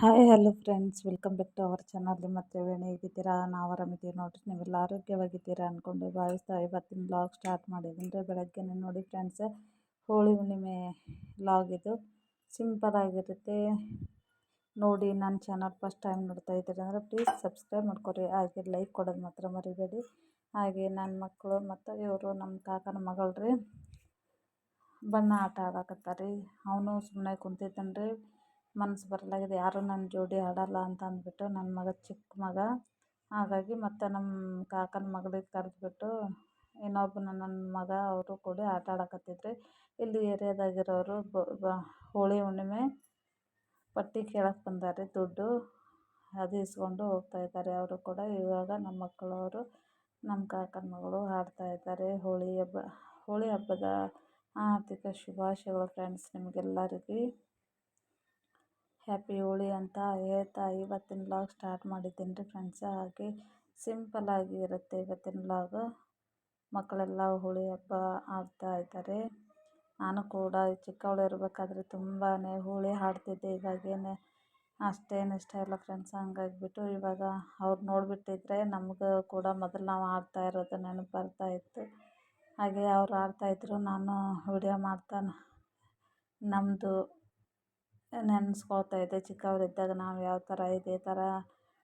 Hi hello friends, welcome back to our channel. ಮತ್ತು ಹೇಗಿದ್ದೀರಾ? ನಾವು ಆರಾಮಿದ್ದೀವಿ ನೋಡಿರಿ. ನೀವೆಲ್ಲ ಆರೋಗ್ಯವಾಗಿದ್ದೀರಾ ಅಂದ್ಕೊಂಡು ಭಾವಿಸ್ತಾ ಇವತ್ತಿನ ಬ್ಲಾಗ್ ಸ್ಟಾರ್ಟ್ ಮಾಡಿದ್ದೀನಿ. ಬೆಳಗ್ಗೆನೇ ನೋಡಿ ಫ್ರೆಂಡ್ಸ್, ಹೋಳಿ ಹುಣ್ಣಿಮೆ ಬ್ಲಾಗ್ ಇದು ಸಿಂಪಲ್ ಆಗಿರುತ್ತೆ. ನೋಡಿ, ನನ್ನ ಚಾನಲ್ ಫಸ್ಟ್ ಟೈಮ್ ನೋಡ್ತಾ ಇದ್ದೀರಿ ಅಂದರೆ ಪ್ಲೀಸ್ ಸಬ್ಸ್ಕ್ರೈಬ್ ಮಾಡ್ಕೊರಿ, ಹಾಗೆ ಲೈಕ್ ಕೊಡೋದು ಮಾತ್ರ ಮರಿಬೇಡಿ. ಹಾಗೆ ನನ್ನ ಮಕ್ಕಳು ಮತ್ತು ಇವರು ನಮ್ಮ ಕಾಕನ ಮಗಳ್ರಿ ಬಣ್ಣ ಆಟ ಆಡಕತ್ತಾರೆ. ಅವನು ಸುಮ್ಮನೆ ಕುಂತಿದ್ದಾನೆ ರೀ. ಮನಸ್ಸು ಬರಲಾಗಿದೆ, ಯಾರು ನನ್ನ ಜೋಡಿ ಆಡಲ್ಲ ಅಂತ ಅಂದ್ಬಿಟ್ಟು ನನ್ನ ಮಗ ಚಿಕ್ಕ ಮಗ. ಹಾಗಾಗಿ ಮತ್ತು ನಮ್ಮ ಕಾಕನ ಮಗಳಿಗೆ ಕರೆದ್ಬಿಟ್ಟು ಇನ್ನೊಬ್ಬ ನನ್ನ ಮಗ ಅವರು ಕೂಡ ಆಟ ಆಡಕತ್ತಿದ್ರು. ಇಲ್ಲಿ ಏರಿಯಾದಾಗಿರೋರು ಹೋಳಿ ಹುಣ್ಣಿಮೆ ಪಟ್ಟಿ ಕೇಳಕ್ಕೆ ಬಂದಾರೆ. ದುಡ್ಡು ಅದು ಇಸ್ಕೊಂಡು ಹೋಗ್ತಾಯಿದ್ದಾರೆ ಅವರು ಕೂಡ. ಇವಾಗ ನಮ್ಮ ಮಕ್ಕಳವರು ನಮ್ಮ ಕಾಕನ ಮಗಳು ಆಡ್ತಾಯಿದ್ದಾರೆ. ಹೋಳಿ ಹಬ್ಬದ ಆರ್ಥಿಕ ಶುಭಾಶಯಗಳು ಫ್ರೆಂಡ್ಸ್, ನಿಮಗೆಲ್ಲರಿಗೂ ಹ್ಯಾಪಿ ಹೋಳಿ ಅಂತ ಹೇಳ್ತಾ ಇವತ್ತಿನ ಬ್ಲಾಗ್ ಸ್ಟಾರ್ಟ್ ಮಾಡಿದ್ದೀನಿ ರೀ ಫ್ರೆಂಡ್ಸ. ಹಾಗೆ ಸಿಂಪಲ್ಲಾಗಿ ಇರುತ್ತೆ ಇವತ್ತಿನ ಬ್ಲಾಗ್. ಮಕ್ಕಳೆಲ್ಲ ಹೋಳಿ ಹಬ್ಬ ಆಡ್ತಾ ಇದ್ದಾರೆ. ನಾನು ಕೂಡ ಚಿಕ್ಕವಳು ಇರಬೇಕಾದ್ರೆ ತುಂಬಾ ಹೋಳಿ ಆಡ್ತಿದ್ದೆ. ಇವಾಗೇನು ಅಷ್ಟೇನು ಇಷ್ಟ ಇಲ್ಲ ಫ್ರೆಂಡ್ಸ್. ಹಂಗಾಗಿಬಿಟ್ಟು ಇವಾಗ ಅವ್ರು ನೋಡಿಬಿಟ್ಟಿದ್ರೆ ನಮಗೂ ಕೂಡ ಮೊದಲು ನಾವು ಆಡ್ತಾ ಇರೋದು ನೆನಪು ಬರ್ತಾಯಿತ್ತು. ಹಾಗೆ ಅವ್ರು ಆಡ್ತಾಯಿದ್ರು, ನಾನು ವಿಡಿಯೋ ಮಾಡ್ತಾ ನಮ್ಮದು ನೆನೆಸ್ಕೊಳ್ತಾಯಿದ್ದೆ. ಚಿಕ್ಕವರಿದ್ದಾಗ ನಾವು ಯಾವ ಥರ ಇದೇ ಥರ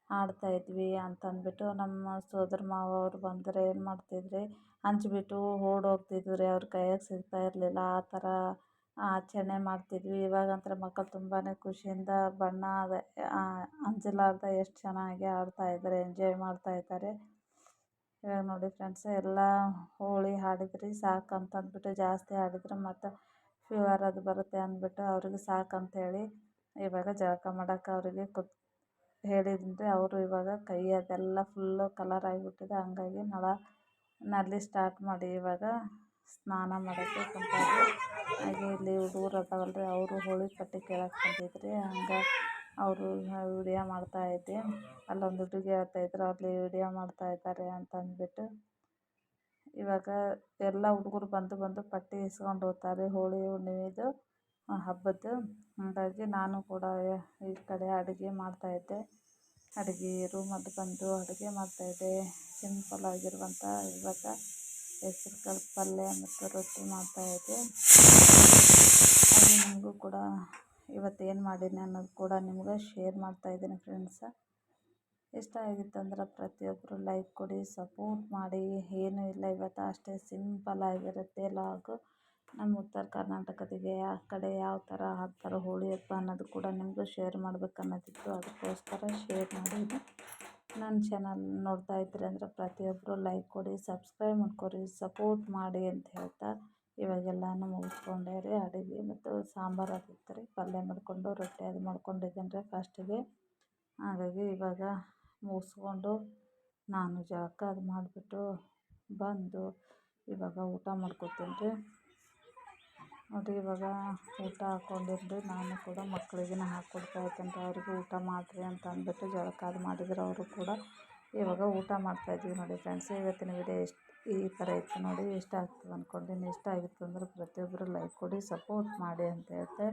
ಆಡ್ತಾಯಿದ್ವಿ ಅಂತಂದ್ಬಿಟ್ಟು. ನಮ್ಮ ಸೋದರ ಮಾವ ಅವರು ಬಂದರೆ ಏನು ಮಾಡ್ತಿದ್ರಿ, ಹಂಚ್ಬಿಟ್ಟು ಓಡೋಗ್ತಿದ್ವಿ ರೀ. ಅವ್ರ ಕೈಯಾಗ ಸಿಗ್ತಾ ಇರಲಿಲ್ಲ. ಆ ಥರ ಆಚರಣೆ ಮಾಡ್ತಿದ್ವಿ. ಇವಾಗಂತೂ ಮಕ್ಕಳು ತುಂಬಾ ಖುಷಿಯಿಂದ ಬಣ್ಣ ಹಂಚಲಾರ್ದೆ ಎಷ್ಟು ಚೆನ್ನಾಗಿ ಆಡ್ತಾಯಿದ್ದಾರೆ, ಎಂಜಾಯ್ ಮಾಡ್ತಾಯಿದ್ದಾರೆ. ಇವಾಗ ನೋಡಿ ಫ್ರೆಂಡ್ಸ್, ಎಲ್ಲ ಹೋಳಿ ಆಡಿದ್ರಿ ಸಾಕು ಅಂತಂದ್ಬಿಟ್ಟು, ಜಾಸ್ತಿ ಆಡಿದ್ರೆ ಮತ್ತು ಫೀವರ್ ಅದು ಬರುತ್ತೆ ಅಂದ್ಬಿಟ್ಟು ಅವ್ರಿಗೆ ಸಾಕಂತೇಳಿ ಇವಾಗ ಜಳಕ ಮಾಡೋಕೆ ಅವರಿಗೆ ಹೇಳಿದ್ರೆ ಅವರು ಇವಾಗ ಕೈ ಅದೆಲ್ಲ ಫುಲ್ಲು ಕಲರ್ ಆಗಿಬಿಟ್ಟಿದೆ. ಹಂಗಾಗಿ ನಲ್ಲಿ ಸ್ಟಾರ್ಟ್ ಮಾಡಿ ಇವಾಗ ಸ್ನಾನ ಮಾಡೋಕ್ಕೆ ಕುಂತಾರೆ. ಹಾಗೆ ಇಲ್ಲಿ ಹುಡುಗರು ಅದಾವಲ್ರಿ, ಅವರು ಹೋಳಿ ಪಟ್ಟಿ ಕೇಳಕ್ಕೆ ಬಂದಿದ್ರಿ. ಹಂಗೆ ಅವರು ವಿಡಿಯೋ ಮಾಡ್ತಾಯಿದ್ದೆ. ಅಲ್ಲೊಂದು ಹುಡುಗಿ ಹೇಳ್ತಾಯಿದ್ರು, ಅಲ್ಲಿ ವಿಡಿಯೋ ಮಾಡ್ತಾಯಿದ್ದಾರೆ ಅಂತಂದ್ಬಿಟ್ಟು. ಇವಾಗ ಎಲ್ಲ ಹುಡುಗರು ಬಂದು ಪಟ್ಟಿ ಇಸ್ಕೊಂಡು ಹೋಗ್ತಾರೆ ಹೋಳಿ ಹುಣ್ಣಿಮೆದು ಹಬ್ಬದ್ದು. ಹಾಗಾಗಿ ನಾನು ಕೂಡ ಈ ಕಡೆ ಅಡುಗೆ ಮಾಡ್ತಾಯಿದ್ದೆ. ಅಡುಗೆ ರೂಮಲ್ಲಿ ಬಂದು ಅಡುಗೆ ಮಾಡ್ತಾಯಿದ್ದೆ. ಸಿಂಪಲ್ಲಾಗಿರುವಂಥ ಇವಾಗ ಹೆಸ್ರು ಕಾಳು ಪಲ್ಯ ಮತ್ತು ರೊಟ್ಟಿ ಮಾಡ್ತಾಯಿದ್ದೆ. ಹಾಗೆ ನಿಮಗೂ ಕೂಡ ಇವತ್ತು ಏನು ಮಾಡೀನಿ ಅನ್ನೋದು ಕೂಡ ನಿಮ್ಗೆ ಶೇರ್ ಮಾಡ್ತಾಯಿದ್ದೀನಿ ಫ್ರೆಂಡ್ಸ. ಇಷ್ಟ ಆಗಿತ್ತಂದ್ರೆ ಪ್ರತಿಯೊಬ್ಬರು ಲೈಕ್ ಕೊಡಿ, ಸಪೋರ್ಟ್ ಮಾಡಿ. ಏನೂ ಇಲ್ಲ, ಇವತ್ತು ಅಷ್ಟೇ ಸಿಂಪಲ್ಲಾಗಿರುತ್ತೆ ಲಾಗು. ನಮ್ಮ ಉತ್ತರ ಕರ್ನಾಟಕದಿಗೆ ಆ ಕಡೆ ಯಾವ ಥರ ಆಡ್ತಾರೋ ಹೋಳಿ ಹಬ್ಬ ಅನ್ನೋದು ಕೂಡ ನಿಮಗೂ ಶೇರ್ ಮಾಡ್ಬೇಕು ಅನ್ನೋದಿತ್ತು. ಅದಕ್ಕೋಸ್ಕರ ಶೇರ್ ಮಾಡಿದ್ದು. ನನ್ನ ಚಾನಲ್ ನೋಡ್ತಾ ಇದ್ರಿ ಅಂದರೆ ಪ್ರತಿಯೊಬ್ಬರು ಲೈಕ್ ಕೊಡಿ, ಸಬ್ಸ್ಕ್ರೈಬ್ ಮಾಡ್ಕೊರಿ, ಸಪೋರ್ಟ್ ಮಾಡಿ ಅಂತ ಹೇಳ್ತಾ ಇವಾಗೆಲ್ಲನೂ ಮುಗಿಸ್ಕೊಂಡೆ ರೀ. ಅಡುಗೆ ಮತ್ತು ಸಾಂಬಾರು ಆಗಿತ್ತು ರೀ, ಪಲ್ಯ ಮಾಡಿಕೊಂಡು ರೊಟ್ಟಿ ಅದು ಮಾಡ್ಕೊಂಡಿದ್ದೀನಿ ರೀ ಫಸ್ಟಿಗೆ. ಹಾಗಾಗಿ ಇವಾಗ ಮುಗಿಸ್ಕೊಂಡು ನಾನು ಜಳಕ ಅದು ಮಾಡಿಬಿಟ್ಟು ಬಂದು ಇವಾಗ ಊಟ ಮಾಡ್ಕೊತೀನಿ ರೀ. ನೋಡಿ, ಇವಾಗ ಊಟ ಹಾಕ್ಕೊಂಡಿದ್ರಿ. ನಾನು ಕೂಡ ಮಕ್ಕಳಿಗೆ ಹಾಕ್ಕೊಡ್ತಾ ಇದ್ದೀನಿ ರೀ. ಅವ್ರಿಗೂ ಊಟ ಮಾಡಿರಿ ಅಂತ ಅಂದ್ಬಿಟ್ಟು ಜಳಕ ಅದು ಮಾಡಿದ್ರು. ಅವರು ಕೂಡ ಇವಾಗ ಊಟ ಮಾಡ್ತಾಯಿದ್ವಿ ನೋಡಿ ಫ್ರೆಂಡ್ಸ್. ಇವತ್ತಿನ ವಿಡಿಯೋ ಈ ಥರ ಇತ್ತು ನೋಡಿ. ಇಷ್ಟ ಆಗ್ತದೆ ಅಂದ್ಕೊಂಡಿನಿ. ಇಷ್ಟ ಆಗಿತ್ತು ಅಂದರೆ ಪ್ರತಿಯೊಬ್ಬರು ಲೈಕ್ ಕೊಡಿ, ಸಪೋರ್ಟ್ ಮಾಡಿ ಅಂತ ಹೇಳ್ತೆ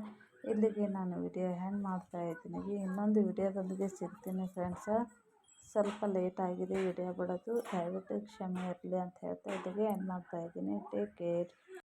ಇಲ್ಲಿಗೆ ನಾನು ವಿಡಿಯೋ ಎಂಡ್ ಮಾಡ್ತಾಯಿದ್ದೀನಿ. ಇನ್ನೊಂದು ವಿಡಿಯೋದೊಂದಿಗೆ ಸಿಗ್ತೀನಿ ಫ್ರೆಂಡ್ಸ. ಸ್ವಲ್ಪ ಲೇಟ್ ಆಗಿದೆ ವಿಡಿಯೋ ಬಿಡೋದು, ದಯವಿಟ್ಟು ಕ್ಷಮೆ ಇರಲಿ ಅಂತ ಹೇಳ್ತಾ ಇಲ್ಲಿಗೆ ಎಂಡ್ ಮಾಡ್ತಾಯಿದ್ದೀನಿ. Take care.